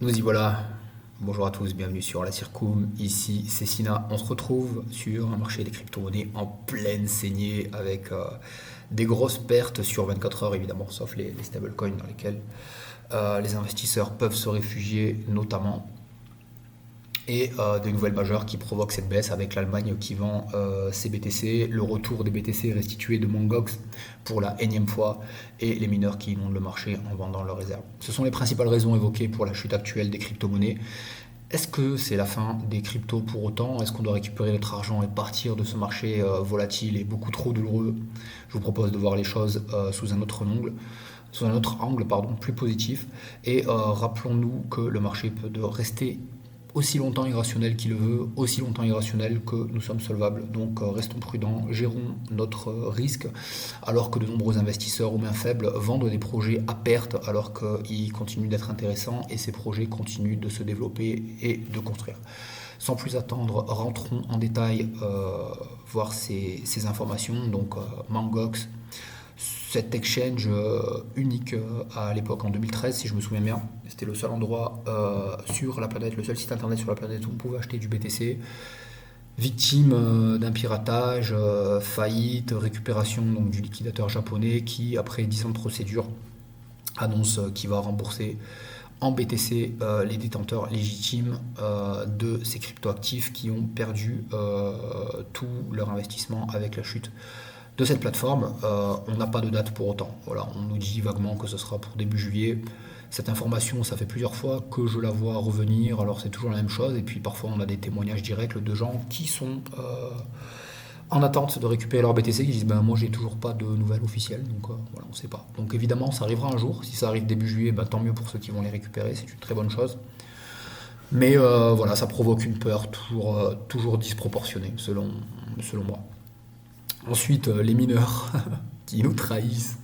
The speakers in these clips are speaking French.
Nous y voilà. Bonjour à tous, bienvenue sur la Circum. Ici, c'est Sina. On se retrouve sur un marché des crypto-monnaies en pleine saignée avec des grosses pertes sur 24 heures évidemment, sauf les stablecoins dans lesquels les investisseurs peuvent se réfugier notamment. Et des nouvelles majeures qui provoquent cette baisse avec l'Allemagne qui vend ses BTC, le retour des BTC restitués de Mongox pour la énième fois et les mineurs qui inondent le marché en vendant leurs réserves. Ce sont les principales raisons évoquées pour la chute actuelle des crypto-monnaies. Est-ce que c'est la fin des cryptos pour autant? Est-ce qu'on doit récupérer notre argent et partir de ce marché volatile et beaucoup trop douloureux? Je vous propose de voir les choses sous un autre angle pardon, plus positif. Et rappelons-nous que le marché peut rester aussi longtemps irrationnel qu'il le veut, aussi longtemps irrationnel que nous sommes solvables. Donc restons prudents, gérons notre risque, alors que de nombreux investisseurs aux mains faibles vendent des projets à perte alors qu'ils continuent d'être intéressants et ces projets continuent de se développer et de construire. Sans plus attendre, rentrons en détail voir ces informations. Donc Mangox, cet exchange unique à l'époque en 2013, si je me souviens bien. C'était le seul endroit sur la planète, le seul site internet sur la planète où on pouvait acheter du BTC. Victime d'un piratage, faillite, récupération donc, du liquidateur japonais qui, après 10 ans de procédure, annonce qu'il va rembourser en BTC les détenteurs légitimes de ces cryptoactifs qui ont perdu tout leur investissement avec la chute de cette plateforme. On n'a pas de date pour autant. Voilà, on nous dit vaguement que ce sera pour début juillet. Cette information, ça fait plusieurs fois que je la vois revenir, alors c'est toujours la même chose. Et puis parfois, on a des témoignages directs de gens qui sont en attente de récupérer leur BTC, qui disent ben, moi, j'ai toujours pas de nouvelles officielles, donc voilà, on ne sait pas. Donc évidemment, ça arrivera un jour. Si ça arrive début juillet, ben, tant mieux pour ceux qui vont les récupérer, c'est une très bonne chose. Mais voilà, ça provoque une peur toujours disproportionnée, selon moi. Ensuite, les mineurs qui nous trahissent,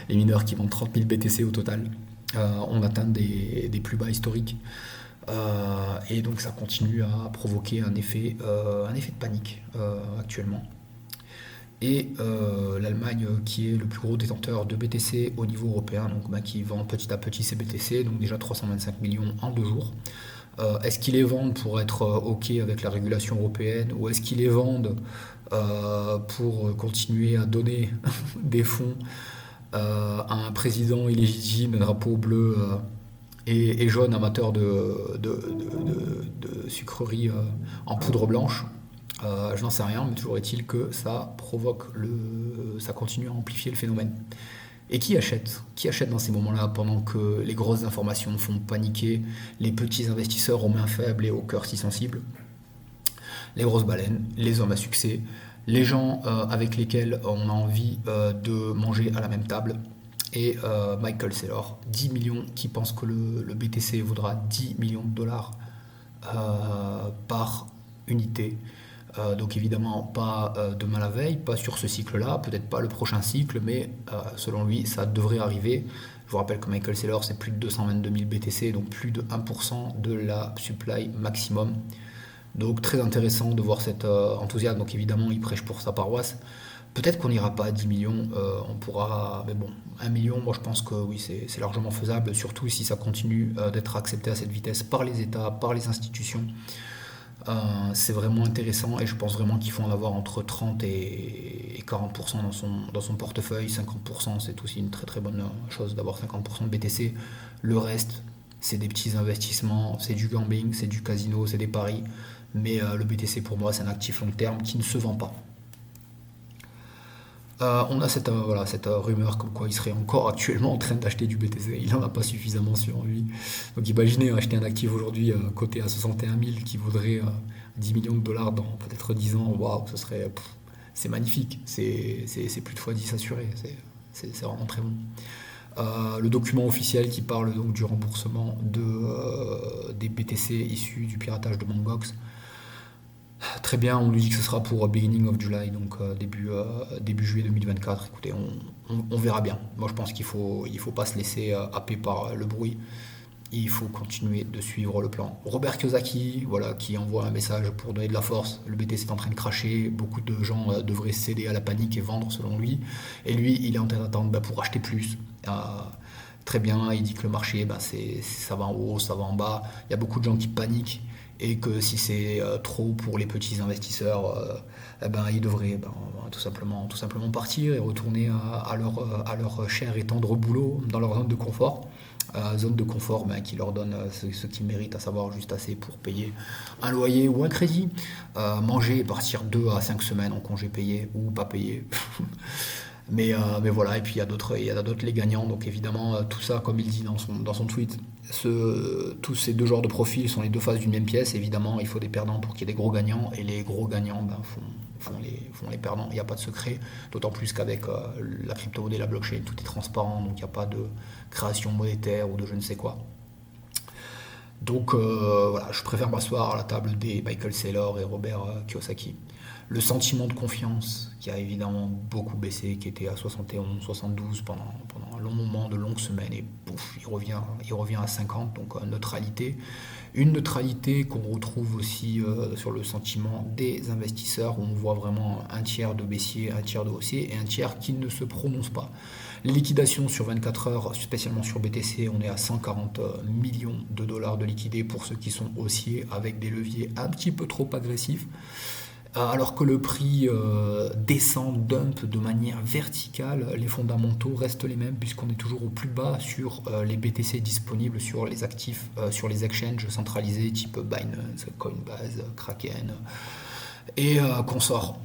les mineurs qui vendent 30 000 BTC au total, on atteint des plus bas historiques. Et donc ça continue à provoquer un effet de panique actuellement. Et l'Allemagne, qui est le plus gros détenteur de BTC au niveau européen, donc bah, qui vend petit à petit ses BTC, donc déjà 325 millions en 2 jours. Est-ce qu'ils les vendent pour être OK avec la régulation européenne ou est-ce qu'ils les vendent pour continuer à donner des fonds à un président illégitime, un drapeau bleu et jaune amateur de sucreries en poudre blanche? Je n'en sais rien, mais toujours est-il que ça continue à amplifier le phénomène. Et qui achète? Qui achète dans ces moments-là pendant que les grosses informations font paniquer les petits investisseurs aux mains faibles et au cœur si sensible? Les grosses baleines, les hommes à succès, les gens avec lesquels on a envie de manger à la même table. Et Michael Saylor, 10 millions, qui pense que le BTC vaudra 10 millions de dollars par unité. Donc évidemment pas demain la veille, pas sur ce cycle-là, peut-être pas le prochain cycle, mais selon lui ça devrait arriver. Je vous rappelle que Michael Saylor c'est plus de 222 000 BTC, donc plus de 1% de la supply maximum. Donc très intéressant de voir cet enthousiasme. Donc évidemment il prêche pour sa paroisse. Peut-être qu'on n'ira pas à 10 millions, on pourra, mais bon, 1 million, moi je pense que oui, c'est largement faisable, surtout si ça continue d'être accepté à cette vitesse par les États, par les institutions. C'est vraiment intéressant et je pense vraiment qu'il faut en avoir entre 30 et 40% dans son portefeuille. 50%, c'est aussi une très très bonne chose d'avoir 50% de BTC. Le reste, c'est des petits investissements, c'est du gambling, c'est du casino, c'est des paris. Mais le BTC pour moi, c'est un actif long terme qui ne se vend pas. On a cette rumeur comme quoi il serait encore actuellement en train d'acheter du BTC. Il n'en a pas suffisamment sur lui. Donc imaginez acheter un actif aujourd'hui coté à 61 000 qui vaudrait 10 millions de dollars dans peut-être 10 ans. Waouh, c'est magnifique. C'est plus de fois 10 assuré. C'est vraiment très bon. Le document officiel qui parle donc du remboursement des BTC issus du piratage de Mongox. Très bien, on nous dit que ce sera pour beginning of July, donc début juillet 2024. Écoutez, on verra bien. Moi, je pense qu'il faut pas se laisser happer par le bruit. Il faut continuer de suivre le plan. Robert Kiyosaki, voilà, qui envoie un message pour donner de la force. Le BTC est en train de cracher. Beaucoup de gens devraient céder à la panique et vendre selon lui. Et lui, il est en train d'attendre pour acheter plus. très bien. Il dit que le marché, ben, ça va en haut, ça va en bas. Il y a beaucoup de gens qui paniquent et que si c'est trop pour les petits investisseurs, eh ben, ils devraient tout simplement partir et retourner à leur cher et tendre boulot dans leur zone de confort. Zone de confort ben, qui leur donne ce qu'ils méritent, à savoir juste assez pour payer un loyer ou un crédit, manger et partir 2 à 5 semaines en congé payé ou pas payé. Mais voilà, et puis il y a d'autres les gagnants. Donc évidemment, tout ça, comme il dit dans son tweet, tous ces deux genres de profils sont les deux faces d'une même pièce. Évidemment, il faut des perdants pour qu'il y ait des gros gagnants, et les gros gagnants ben, font les perdants. Il n'y a pas de secret, d'autant plus qu'avec la crypto-monnaie, la blockchain, tout est transparent, donc il n'y a pas de création monétaire ou de je ne sais quoi. Donc voilà, je préfère m'asseoir à la table des Michael Saylor et Robert Kiyosaki. Le sentiment de confiance qui a évidemment beaucoup baissé, qui était à 71, 72 pendant un long moment, de longues semaines, et pouf, il revient à 50, donc neutralité. Une neutralité qu'on retrouve aussi sur le sentiment des investisseurs, où on voit vraiment un tiers de baissier, un tiers de haussier et un tiers qui ne se prononce pas. Les liquidations sur 24 heures, spécialement sur BTC, on est à 140 millions de dollars de liquidés pour ceux qui sont haussiers, avec des leviers un petit peu trop agressifs. Alors que le prix descend, dump de manière verticale, les fondamentaux restent les mêmes, puisqu'on est toujours au plus bas sur les BTC disponibles sur les actifs, sur les exchanges centralisés type Binance, Coinbase, Kraken et consorts.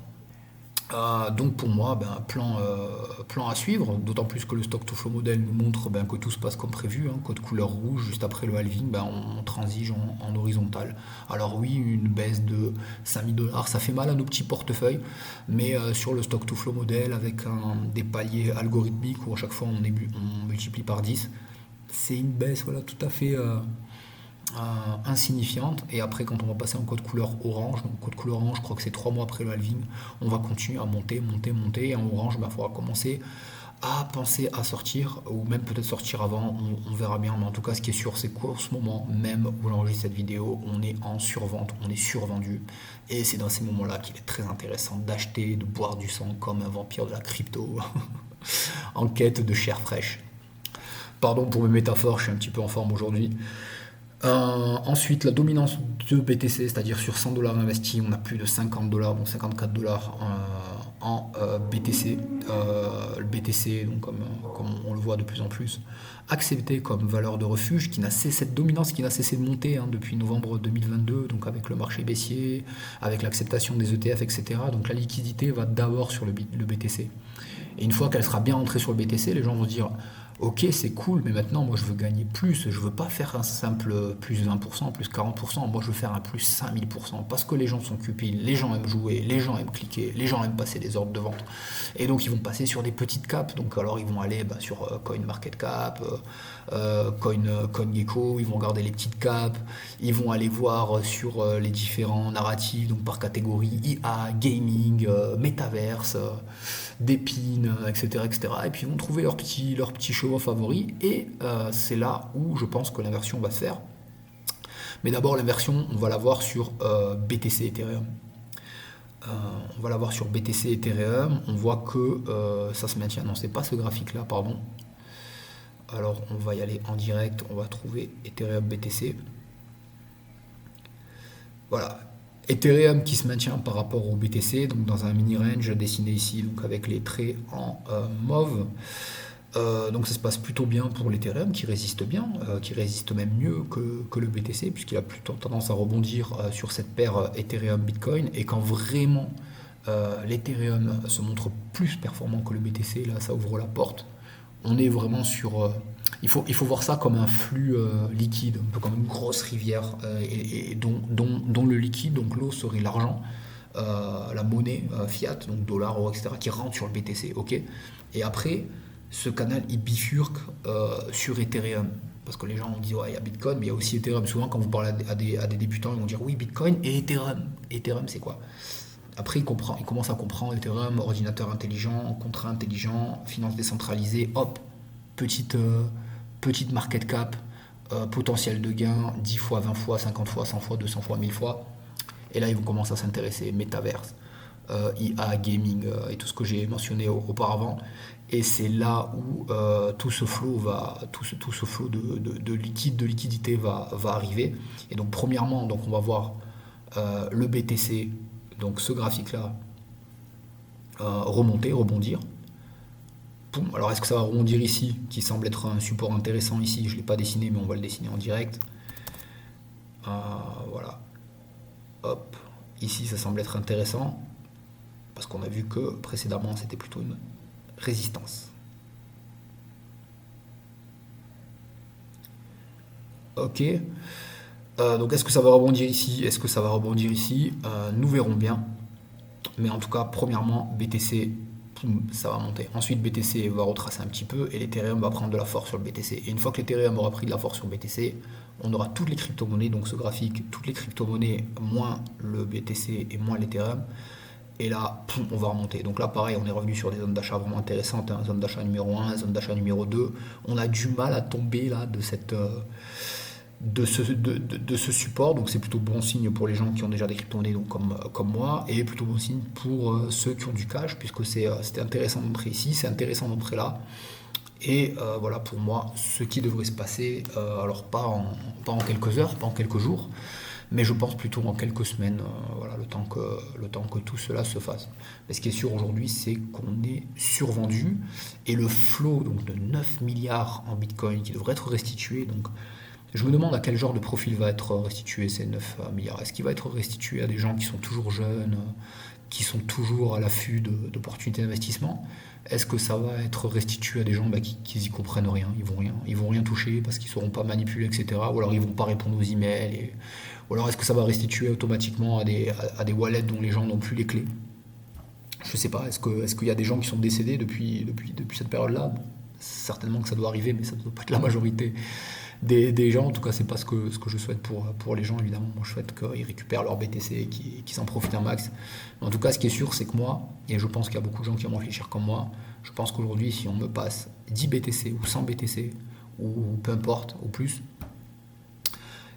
Donc pour moi, plan à suivre, d'autant plus que le stock to flow model nous montre que tout se passe comme prévu, hein, code couleur rouge, juste après le halving, on transige en horizontal. Alors oui, une baisse de 5 000 $, ça fait mal à nos petits portefeuilles, mais sur le stock to flow model, avec des paliers algorithmiques où à chaque fois on multiplie par 10, c'est une baisse voilà, tout à fait insignifiante. Et après, quand on va passer en code couleur orange, donc code couleur orange, je crois que c'est 3 mois après le halving, on va continuer à monter. Et en orange, il faudra commencer à penser à sortir, ou même peut-être sortir avant, on verra bien. Mais en tout cas, ce qui est sûr, c'est qu'en ce moment, même où j'enregistre cette vidéo, on est en survente, on est survendu. Et c'est dans ces moments-là qu'il est très intéressant d'acheter, de boire du sang comme un vampire de la crypto, en quête de chair fraîche. Pardon pour mes métaphores, je suis un petit peu en forme aujourd'hui. Ensuite, la dominance de BTC, c'est-à-dire sur 100 $ investis, on a plus de 50 $, donc 54 $ en BTC. Le BTC, donc comme on le voit de plus en plus, accepté comme valeur de refuge, cette dominance qui n'a cessé de monter depuis novembre 2022, donc avec le marché baissier, avec l'acceptation des ETF, etc. Donc la liquidité va d'abord sur le BTC. Et une fois qu'elle sera bien entrée sur le BTC, les gens vont se dire: ok, c'est cool, mais maintenant, moi, je veux gagner plus. Je veux pas faire un simple plus 20%, plus 40%. Moi, je veux faire un plus 5000%. Parce que les gens sont cupides, les gens aiment jouer, les gens aiment cliquer, les gens aiment passer des ordres de vente. Et donc, ils vont passer sur des petites caps. Donc, alors, ils vont aller sur CoinMarketCap, CoinGecko. Ils vont regarder les petites caps. Ils vont aller voir sur les différents narratifs, donc par catégorie IA, gaming, métaverse, d'épines, etc., etc. Et puis, ils vont trouver leur petit show favoris, et c'est là où je pense que l'inversion va se faire. Mais d'abord, l'inversion, on va la voir sur BTC Ethereum. On voit que ça se maintient. Non, c'est pas ce graphique-là, pardon. Alors, on va y aller en direct. On va trouver Ethereum BTC. Voilà. Ethereum qui se maintient par rapport au BTC, donc dans un mini range dessiné ici, donc avec les traits en mauve. Donc ça se passe plutôt bien pour l'Ethereum, qui résiste bien, qui résiste même mieux que le BTC, puisqu'il a plutôt tendance à rebondir sur cette paire Ethereum-Bitcoin. Et quand vraiment l'Ethereum se montre plus performant que le BTC, là ça ouvre la porte. On est vraiment sur... il faut voir ça comme un flux liquide, un peu comme une grosse rivière, et dont le liquide, donc l'eau, serait l'argent, la monnaie fiat, donc dollars, euros, etc., qui rentre sur le BTC. Okay, et après, ce canal, il bifurque sur Ethereum. Parce que les gens vont dire, ouais, il y a Bitcoin, mais il y a aussi Ethereum. Souvent, quand vous parlez à des débutants, ils vont dire, oui, Bitcoin et Ethereum. Ethereum, c'est quoi? Après, il commence à comprendre Ethereum, ordinateur intelligent, contrat intelligent, finance décentralisée, hop, petite market cap, potentiel de gain, 10 fois, 20 fois, 50 fois, 100 fois, 200 fois, 1000 fois. Et là, ils vont commencer à s'intéresser, métaverse, IA, gaming et tout ce que j'ai mentionné auparavant. Et c'est là où tout ce flot de liquide, de liquidité va arriver. Et donc premièrement, donc on va voir le BTC, donc ce graphique-là, remonter, rebondir. Boum. Alors est-ce que ça va rebondir ici, qui semble être un support intéressant ici, je ne l'ai pas dessiné, mais on va le dessiner en direct. Voilà. Hop. Ici, ça semble être intéressant, parce qu'on a vu que précédemment, c'était plutôt une résistance. Ok. Donc est-ce que ça va rebondir ici? Est-ce que ça va rebondir ici? Nous verrons bien. Mais en tout cas, premièrement, BTC, ça va monter. Ensuite, BTC va retracer un petit peu et l'Ethereum va prendre de la force sur le BTC. Et une fois que l'Ethereum aura pris de la force sur le BTC, on aura toutes les crypto-monnaies, donc ce graphique, toutes les crypto-monnaies, moins le BTC et moins l'Ethereum. Et là, on va remonter. Donc là, pareil, on est revenu sur des zones d'achat vraiment intéressantes. Hein. Zone d'achat numéro 1, zone d'achat numéro 2. On a du mal à tomber là de ce support, donc c'est plutôt bon signe pour les gens qui ont déjà des crypto-monnaies donc comme moi, et plutôt bon signe pour ceux qui ont du cash, puisque c'était intéressant d'entrer ici, c'est intéressant d'entrer là, et voilà pour moi ce qui devrait se passer, alors pas en quelques heures, pas en quelques jours, mais je pense plutôt en quelques semaines, voilà, le temps que tout cela se fasse. Mais ce qui est sûr aujourd'hui, c'est qu'on est survendu, et le flow donc, de 9 milliards en Bitcoin qui devrait être restitué, donc je me demande à quel genre de profil va être restitué ces 9 milliards. Est-ce qu'il va être restitué à des gens qui sont toujours jeunes, qui sont toujours à l'affût d'opportunités d'investissement? Est-ce que ça va être restitué à des gens qui n'y comprennent rien, ils vont rien toucher parce qu'ils ne sauront pas manipuler, etc. Ou alors ils ne vont pas répondre aux emails. Ou alors est-ce que ça va restituer automatiquement à des wallets dont les gens n'ont plus les clés? Je ne sais pas. Est-ce qu'il y a des gens qui sont décédés depuis cette période-là? Bon, certainement que ça doit arriver, mais ça ne doit pas être la majorité des gens. En tout cas, c'est pas ce que je souhaite pour les gens, évidemment. Moi, je souhaite qu'ils récupèrent leur BTC et qu'ils s'en profitent un max. Mais en tout cas, ce qui est sûr, c'est que moi, et je pense qu'il y a beaucoup de gens qui vont réfléchir comme moi, je pense qu'aujourd'hui, si on me passe 10 BTC ou 100 BTC, ou peu importe, ou plus,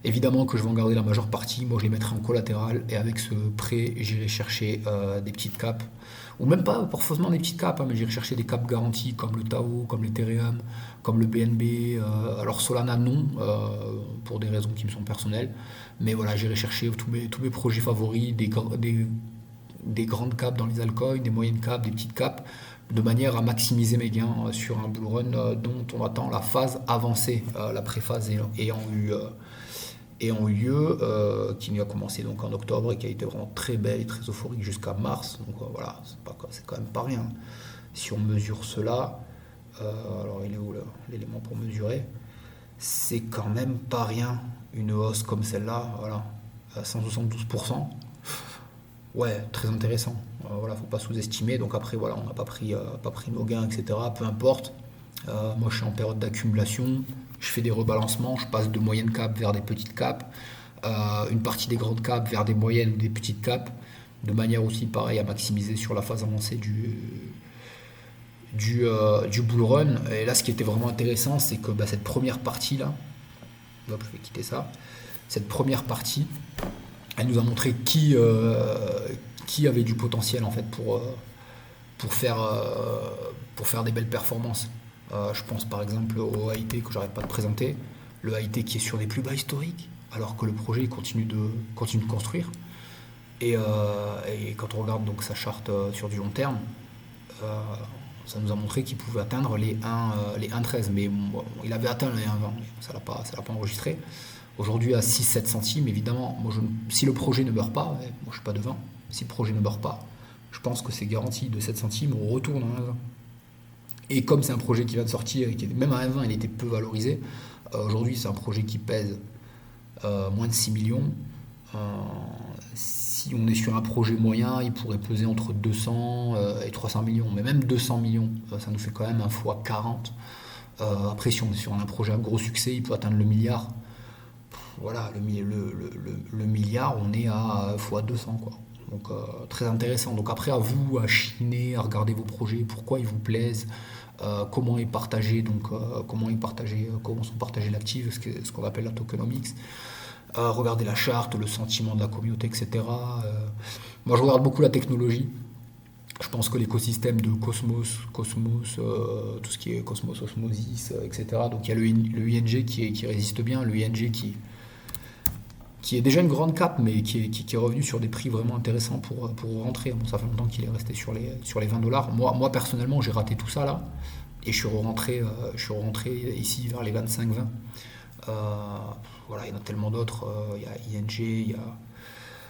évidemment que je vais en garder la majeure partie. Moi, je les mettrai en collatéral, et avec ce prêt, j'irai chercher des petites capes, ou même pas forcément des petites capes, hein, mais j'irai chercher des capes garanties comme le Tao, comme l'Ethereum, comme le BNB. Alors Solana, non, pour des raisons qui me sont personnelles. Mais voilà, j'irai chercher tous mes projets favoris, des grandes capes dans les altcoins, des moyennes capes, des petites capes, de manière à maximiser mes gains sur un bull run dont on attend la phase avancée, la préphase ayant eu lieu, qui nous a commencé donc en octobre et qui a été vraiment très belle et très euphorique jusqu'à mars. Donc voilà, c'est quand même pas rien. Si on mesure cela, alors il est où l'élément pour mesurer? C'est quand même pas rien, une hausse comme celle-là, voilà, à 172%. Ouais, très intéressant. Voilà, faut pas sous-estimer. Donc après, voilà, on n'a pas pris nos gains, etc. Peu importe. Moi, je suis en période d'accumulation. Je fais des rebalancements. Je passe de moyennes capes vers des petites capes. Une partie des grandes capes vers des moyennes ou des petites capes. De manière aussi, pareil, à maximiser sur la phase avancée du bull run. Et là, ce qui était vraiment intéressant, c'est que cette première partie-là, hop, je vais quitter ça. Cette première partie, elle nous a montré qui avait du potentiel en fait pour faire des belles performances. Je pense par exemple au AIT que j'arrête pas de présenter, le AIT qui est sur des plus bas historiques, alors que le projet continue de construire. Et quand on regarde donc sa charte sur du long terme, ça nous a montré qu'il pouvait atteindre les 1,13, mais bon, il avait atteint les 1,20, ça l'a pas enregistré. Aujourd'hui à 6-7 centimes, évidemment, si le projet ne meurt pas, moi je ne suis pas devin, si le projet ne meurt pas, je pense que c'est garanti de 7 centimes, on retourne à 1,20. Et comme c'est un projet qui va de sortir, et qui même à 1,20 il était peu valorisé, aujourd'hui c'est un projet qui pèse moins de 6 millions. Si on est sur un projet moyen, il pourrait peser entre 200 et 300 millions, mais même 200 millions, ça nous fait quand même un fois 40. Après, si on est sur un projet à gros succès, il peut atteindre le milliard. Voilà, le milliard, on est à x200, quoi. Donc très intéressant. Donc après, à vous à chiner, à regarder vos projets, pourquoi ils vous plaisent, comment est partagé, donc comment sont partagés l'actif, ce qu'on appelle la tokenomics. regarder la charte, le sentiment de la communauté, etc. Moi, je regarde beaucoup la technologie. Je pense que l'écosystème de Cosmos, tout ce qui est Cosmos, Osmosis, etc. Donc il y a le ING qui résiste bien, le ING qui est déjà une grande cap, mais qui est revenu sur des prix vraiment intéressants pour rentrer. Bon, ça fait longtemps qu'il est resté sur les 20 $. Moi personnellement, j'ai raté tout ça là, et je suis rentré ici vers les 25-20. Voilà, il y en a tellement d'autres. Il y a ING, il y a.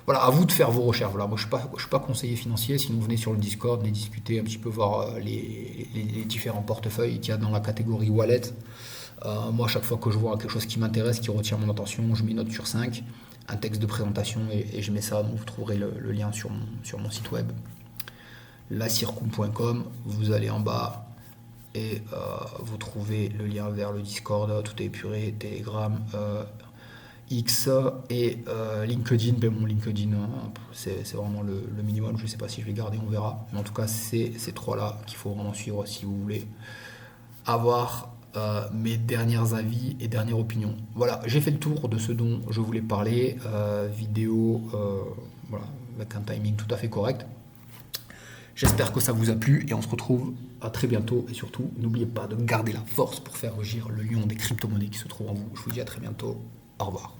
Voilà, à vous de faire vos recherches. Voilà, moi, je suis pas conseiller financier. Sinon, venez sur le Discord, venez discuter un petit peu, voir les différents portefeuilles qu'il y a dans la catégorie wallet. Moi, à chaque fois que je vois quelque chose qui m'intéresse, qui retient mon attention, je mets une note sur 5, un texte de présentation et je mets ça. Donc, vous trouverez le lien sur mon site web, lacircum.com. Vous allez en bas et vous trouvez le lien vers le Discord. Tout est épuré, Telegram, X et LinkedIn. Ben, mon LinkedIn, c'est vraiment le minimum. Je ne sais pas si je vais garder, on verra. Mais en tout cas, c'est ces trois-là qu'il faut vraiment suivre si vous voulez avoir mes derniers avis et dernières opinions. Voilà, j'ai fait le tour de ce dont je voulais parler. Vidéo, voilà, avec un timing tout à fait correct. J'espère que ça vous a plu et on se retrouve à très bientôt. Et surtout, n'oubliez pas de garder la force pour faire rugir le lion des crypto-monnaies qui se trouve en vous. Je vous dis à très bientôt. Au revoir.